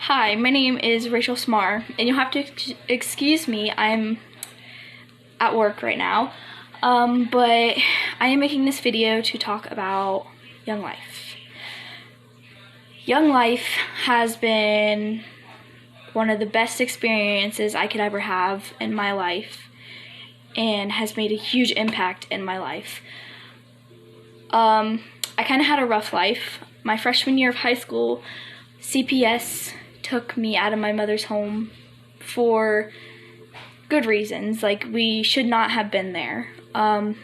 Hi, my name is Rachel Smar, and you'll have to excuse me, I'm at work right now, but I am making this video to talk about Young Life. Young Life has been one of the best experiences I could ever have in my life, and has made a huge impact in my life. I kind of had a rough life. My freshman year of high school, CPS took me out of my mother's home for good reasons. Like, we should not have been there. And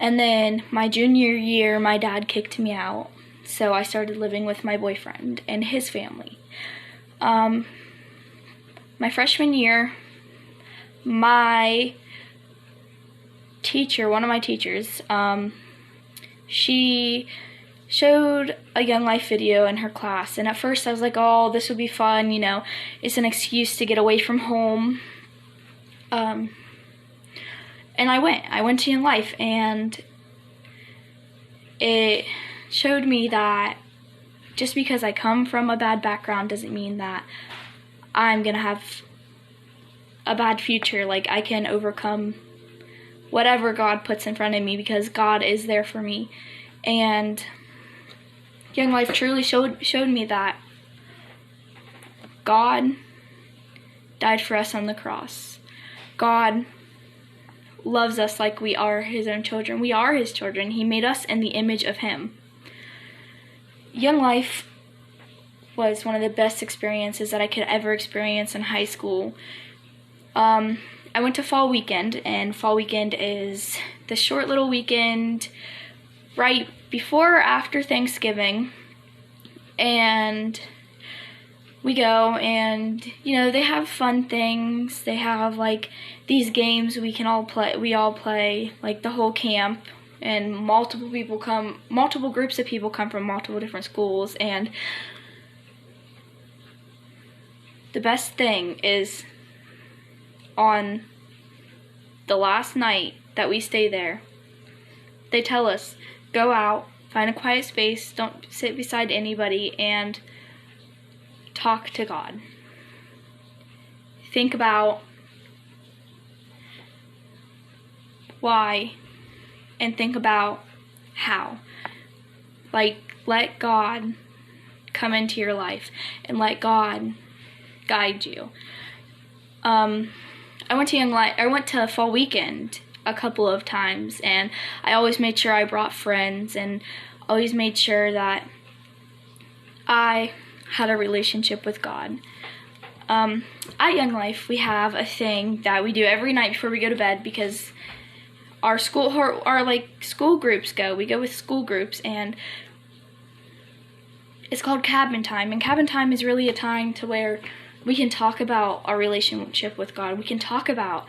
then my junior year, my dad kicked me out, so I started living with my boyfriend and his family. My freshman year, my teacher, one of my teachers, she showed a Young Life video in her class, and at first I was like, oh, this would be fun, you know, it's an excuse to get away from home. And I went to Young Life, and it showed me that just because I come from a bad background doesn't mean that I'm gonna have a bad future. Like, I can overcome whatever God puts in front of me because God is there for me. And Young Life truly showed me that God died for us on the cross. God loves us like we are his own children. We are his children. He made us in the image of him. Young Life was one of the best experiences that I could ever experience in high school. I went to Fall Weekend, and Fall Weekend is the short little weekend right before or after Thanksgiving, and we go, and you know, they have fun things. They have like these games we all play like the whole camp, and multiple groups of people come from multiple different schools. And the best thing is, on the last night that we stay there, they tell us, go out, find a quiet space, don't sit beside anybody, and talk to God. Think about why, and think about how. Like, let God come into your life, and let God guide you. I went to Fall Weekend a couple of times, and I always made sure I brought friends, and always made sure that I had a relationship with God. At Young Life, we have a thing that we do every night before we go to bed, because our school groups go. We go with school groups, and it's called Cabin Time. And Cabin Time is really a time to where we can talk about our relationship with God. We can talk about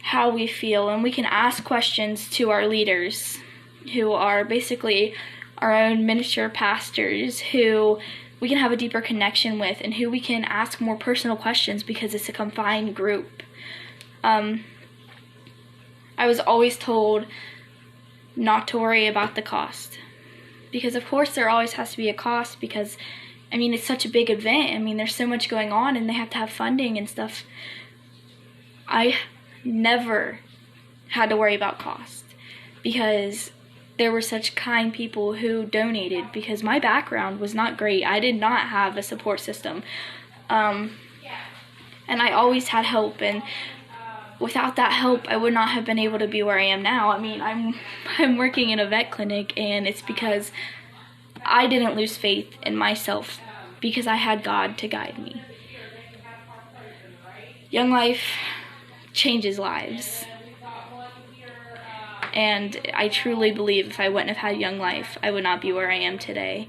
how we feel, and we can ask questions to our leaders, who are basically our own minister pastors, who we can have a deeper connection with, and who we can ask more personal questions because it's a confined group. I was always told not to worry about the cost, because of course there always has to be a cost, because I mean, it's such a big event. I mean, there's so much going on, and they have to have funding and stuff. I never had to worry about cost, because there were such kind people who donated, because my background was not great. I did not have a support system. And I always had help, and without that help, I would not have been able to be where I am now. I mean, I'm working in a vet clinic, and it's because I didn't lose faith in myself, because I had God to guide me. Young Life changes lives. And I truly believe if I wouldn't have had Young Life, I would not be where I am today.